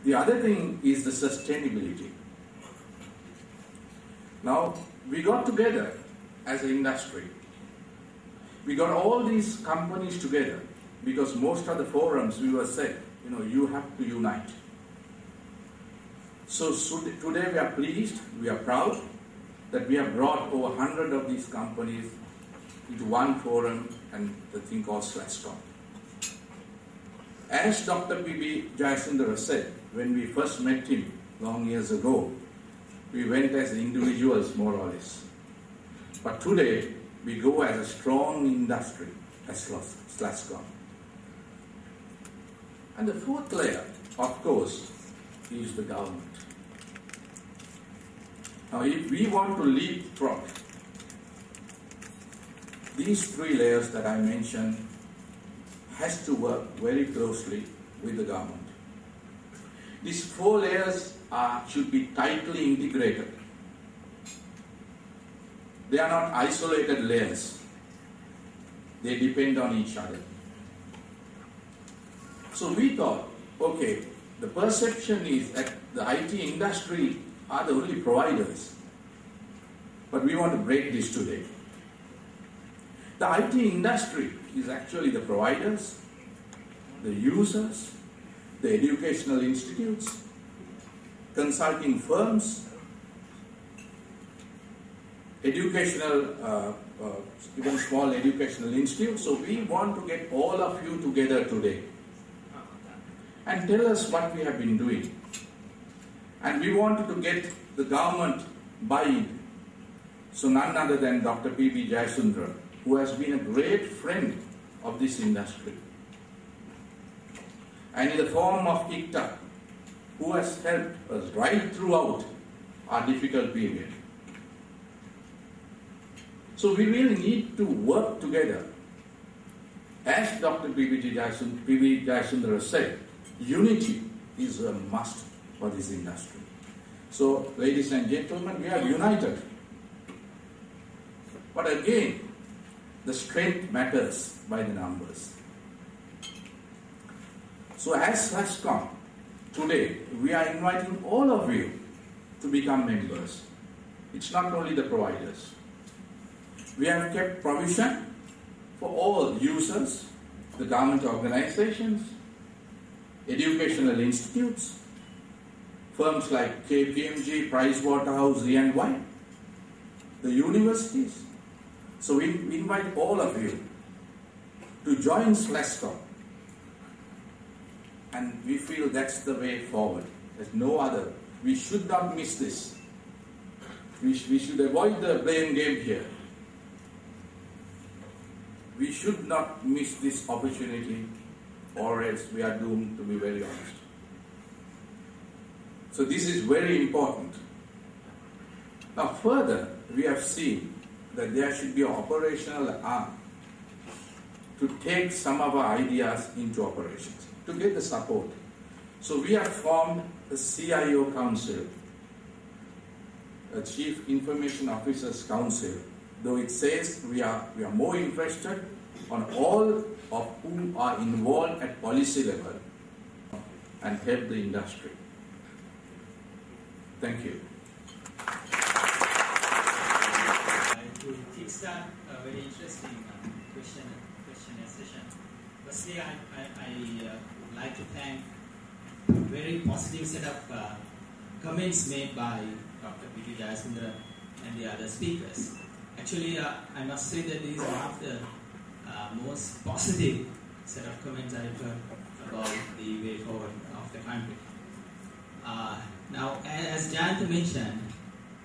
The other thing is the sustainability. Now, we got together as an industry. We got all these companies together because most of the forums we were said, you have to unite. So today we are pleased, we are proud that we have brought over 100 of these companies into one forum and the thing called SLASCOM. As Dr. P.B. Jayasundara said, when we first met him long years ago, we went as individuals more or less. But today, we go as a strong industry as SLASCOM. And the fourth layer, of course, is the government. Now, if we want to leapfrog, these three layers that I mentioned has to work very closely with the government. These four layers should be tightly integrated. They are not isolated layers. They depend on each other. So we thought, okay, the perception is that the IT industry are the only providers. But we want to break this today. The IT industry is actually the providers, the users, the educational institutes, consulting firms, educational, even small educational institutes. So we want to get all of you together today and tell us what we have been doing. And we wanted to get the government buy-in. So none other than Dr. P.B. Jayasundara, who has been a great friend of this industry. And in the form of ICTA, who has helped us right throughout our difficult period. So we really need to work together. As Dr. P.B. Jayasundara said, unity is a must for this industry. So, ladies and gentlemen, we are united. But again, the strength matters by the numbers. So as SLASCOM, today we are inviting all of you to become members. It's not only the providers. We have kept provision for all users, the government organizations, educational institutes, firms like KPMG, Pricewaterhouse, E&Y, the universities. So we invite all of you to join SLASCOM. And we feel that's the way forward. There's no other. We should not miss this. We should avoid the blame game here. We should not miss this opportunity, or else we are doomed, to be very honest. So this is very important. Now further, we have seen that there should be an operational arm to take some of our ideas into operations, to get the support. So we have formed a CIO Council, a Chief Information Officers Council, though it says we are more interested on all of whom are involved at policy level and help the industry. Thank you. To kickstart a very interesting questionnaire session. Firstly, I would like to thank a very positive set of comments made by Dr. P.B. Jayasundara and the other speakers. Actually, I must say that this is one of the most positive set of comments I've heard about the way forward of the country. Now, as Jayant mentioned,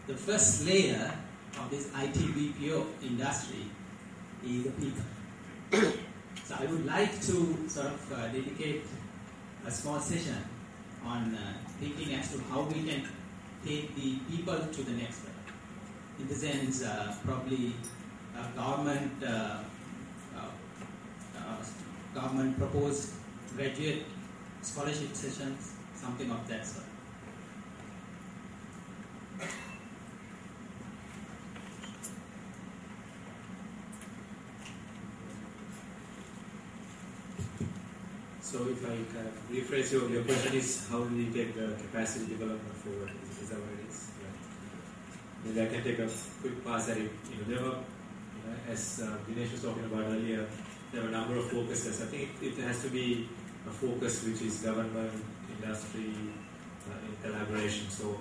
the first layer of this IT BPO industry is the people. So I would like to sort of dedicate a small session on thinking as to how we can take the people to the next level. In the sense, probably government proposed graduate scholarship sessions, something of that sort. So So if I kind of rephrase your question is, how do we take the capacity development forward? Is that what it is? Yeah. Maybe I can take a quick pass at it. There were, as Dinesh was talking about earlier, there are a number of focuses. I think it has to be a focus which is government, industry, in collaboration. So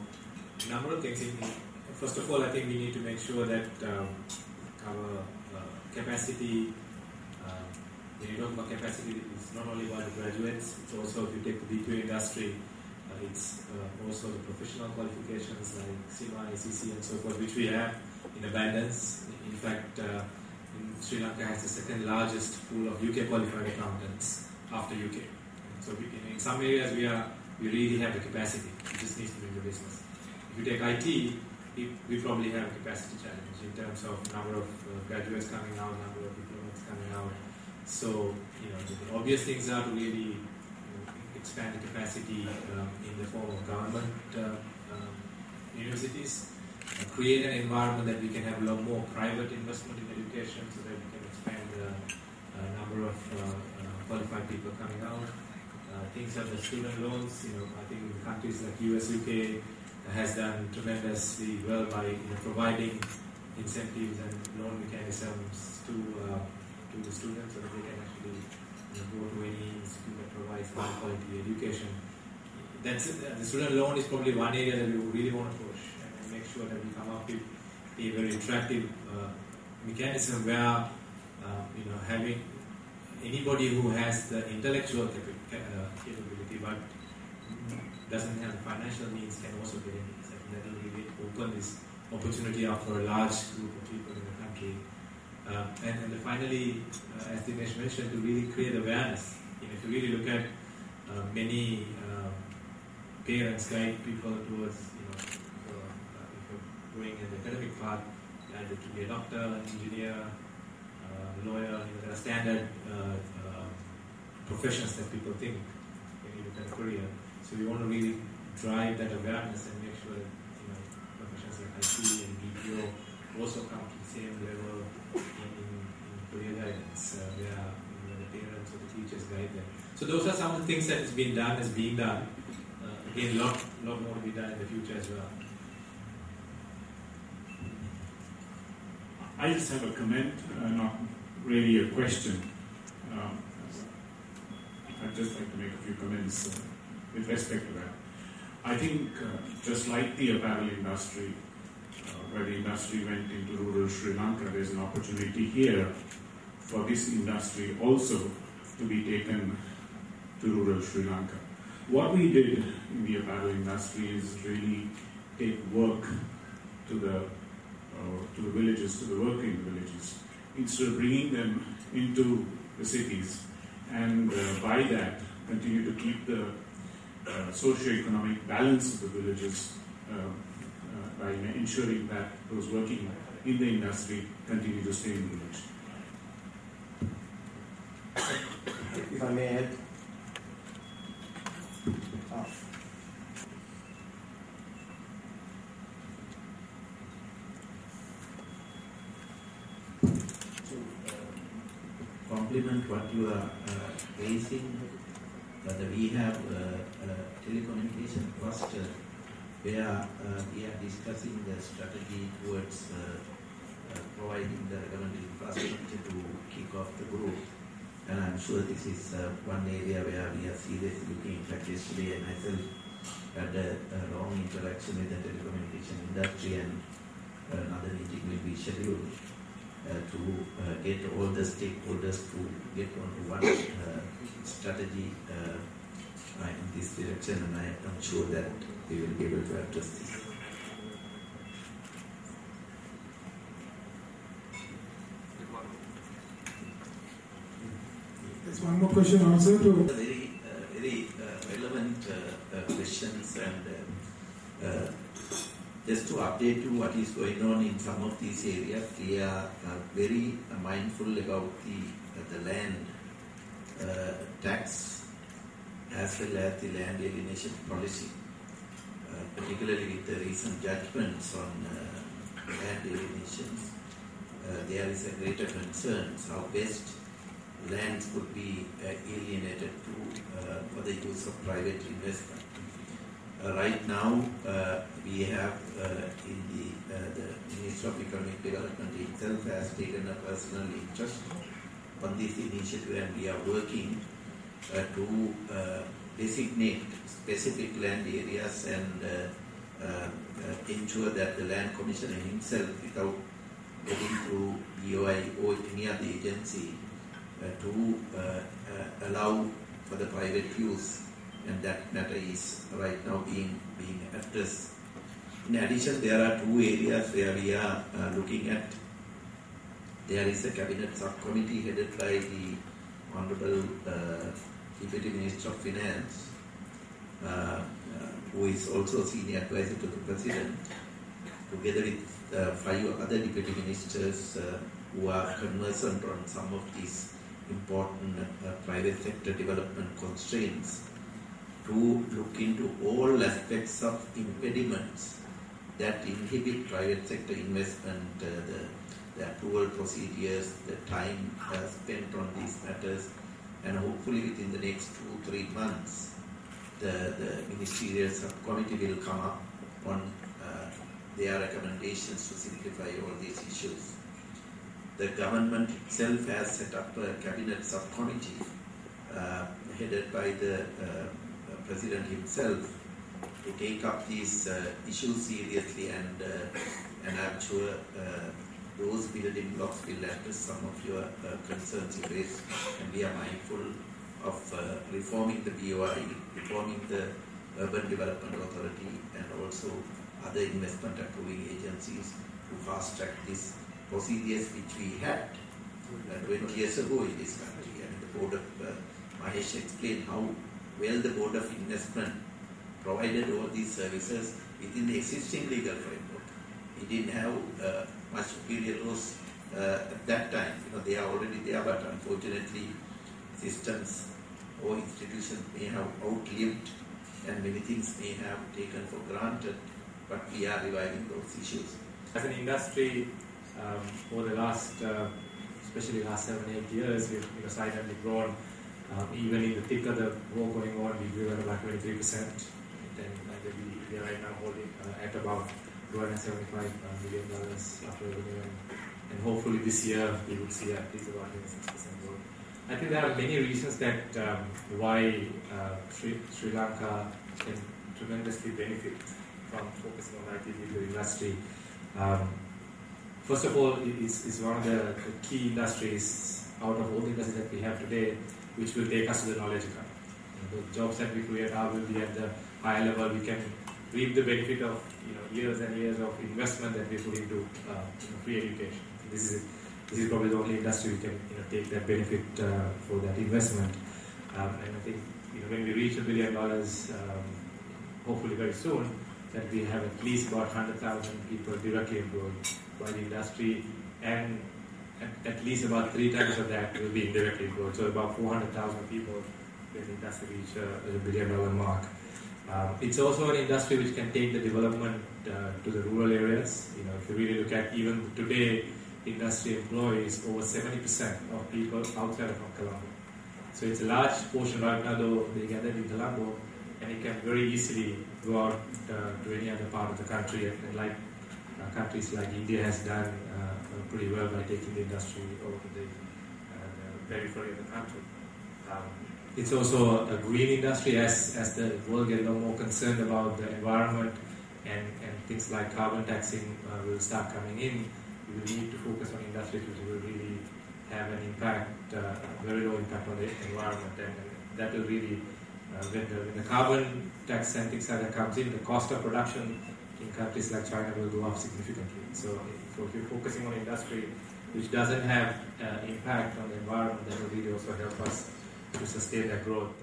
a number of things. First of all, I think we need to make sure that our capacity, when you talk about capacity, it's not only about the graduates, it's also, if you take the BPO industry, it's also the professional qualifications like CMA, ICC and so forth, which we have in abundance. In fact, Sri Lanka has the second largest pool of UK qualified accountants after UK. So in some areas we really have the capacity. It just needs to be in the business. If you take IT, we probably have a capacity challenge in terms of number of graduates coming out, number of diplomats coming out. So the obvious things are to really expand the capacity in the form of government universities, create an environment that we can have a lot more private investment in education so that we can expand the number of qualified people coming out. Things such as student loans, I think in countries like US, UK has done tremendously well by providing incentives and loan mechanisms to the students so that they can actually go to any institute that provides high quality education. The student loan is probably one area that we really want to push and make sure that we come up with a very attractive mechanism where having anybody who has the intellectual capability but doesn't have the financial means can also get in. So that will really open this opportunity up for a large group of people in the country. And finally, as Dinesh mentioned, to really create awareness. If you really look at many parents guide people towards, if you're going in the academic path, either to be a doctor, an engineer, lawyer, there are standard professions that people think when you look at a career. So we want to really drive that awareness and make sure that professions like IT and BPO also come to the same level in career guidance, where the parents or the teachers guide them. So those are some of the things that is being done, is being done. Again, lot more to be done in the future as well. I just have a comment, not really a question. I'd just like to make a few comments with respect to that. I think just like the apparel industry, where the industry went into rural Sri Lanka, there's an opportunity here for this industry also to be taken to rural Sri Lanka. What we did in the apparel industry is really take work to the villages, to the working villages, instead of bringing them into the cities, and by that continue to keep the socio-economic balance of the villages by ensuring that those working in the industry continue to stay in the village. If I may add, complement what you are raising, that we have a telecommunication cluster where we are discussing the strategy towards providing the relevant infrastructure to kick off the group. And I'm sure this is one area where we are seriously looking. In fact, yesterday I myself had a long interaction with the telecommunication industry, and another meeting will be scheduled to get all the stakeholders to get onto one strategy in this direction, and I am sure that we will be able to address this. There's one more question also to... Very relevant questions, and just to update you what is going on in some of these areas, we are very mindful about the land tax as well as the land alienation policy, particularly with the recent judgments on land alienations. There is a greater concern. How best lands could be alienated for the use of private investment. Right now, we have in the Ministry of Economic Development itself has taken a personal interest on this initiative, and we are working to designate specific land areas and ensure that the Land Commissioner himself, without getting through BOI or any other agency, to allow for the private use, and that matter is right now being addressed. In addition, there are two areas where we are looking at. There is a cabinet subcommittee headed by the Honorable Deputy Minister of Finance, who is also senior advisor to the President, together with 5 other deputy ministers who are conversant on some of these important private sector development constraints, to look into all aspects of impediments that inhibit private sector investment, the approval procedures, the time spent on these matters, and hopefully within the next 2-3 months, the ministerial subcommittee will come up on their recommendations to simplify all these issues. The government itself has set up a cabinet subcommittee headed by the President himself to take up these issues seriously, and I'm sure those building blocks will address some of your concerns you raised, and we are mindful of reforming the BOI, reforming the Urban Development Authority, and also other investment approving agencies to fast track these procedures which we had 20 years ago in this country. And the Board of Mahesh explained how well the Board of Investment provided all these services within the existing legal framework. We didn't have much superior laws at that time. They are already there, but unfortunately systems or institutions may have outlived, and many things may have taken for granted, but we are reviving those issues. As an industry, over the last, especially last 7-8 years, we've silently grown. Even in the thick of the war going on, we grew at about 23%. And we are right now holding at about $275 million after revenue, and hopefully this year we will see at least about 26% growth. I think there are many reasons that why Sri Lanka can tremendously benefit from focusing on IT legal industry. First of all, it's one of the key industries out of all the industries that we have today, which will take us to the knowledge economy. The jobs that we create now will be at the higher level. We can reap the benefit of years and years of investment that we put into free education. This is probably the only industry we can take that benefit for that investment. And I think when we reach $1 billion, hopefully very soon, that we have at least about 100,000 people directly employed by the industry, and at least about 3 times of that will be indirectly employed. So about 400,000 people when the industry reach the $1 billion mark. It's also an industry which can take the development to the rural areas. If you really look at even today, industry employs over 70% of people outside of Colombo. So it's a large portion right now, though they gather in Colombo, and it can very easily go out to any other part of the country, and like countries like India has done pretty well by taking the industry over to the periphery of the country. It's also a green industry as the world gets a lot more concerned about the environment, and things like carbon taxing will start coming in. We will need to focus on industries which will really have an impact, very low impact on the environment, and that will really, when the carbon tax and things like that comes in, the cost of production in countries like China will go up significantly. So if you're focusing on industry which doesn't have impact on the environment, that will really also help us to sustain that growth.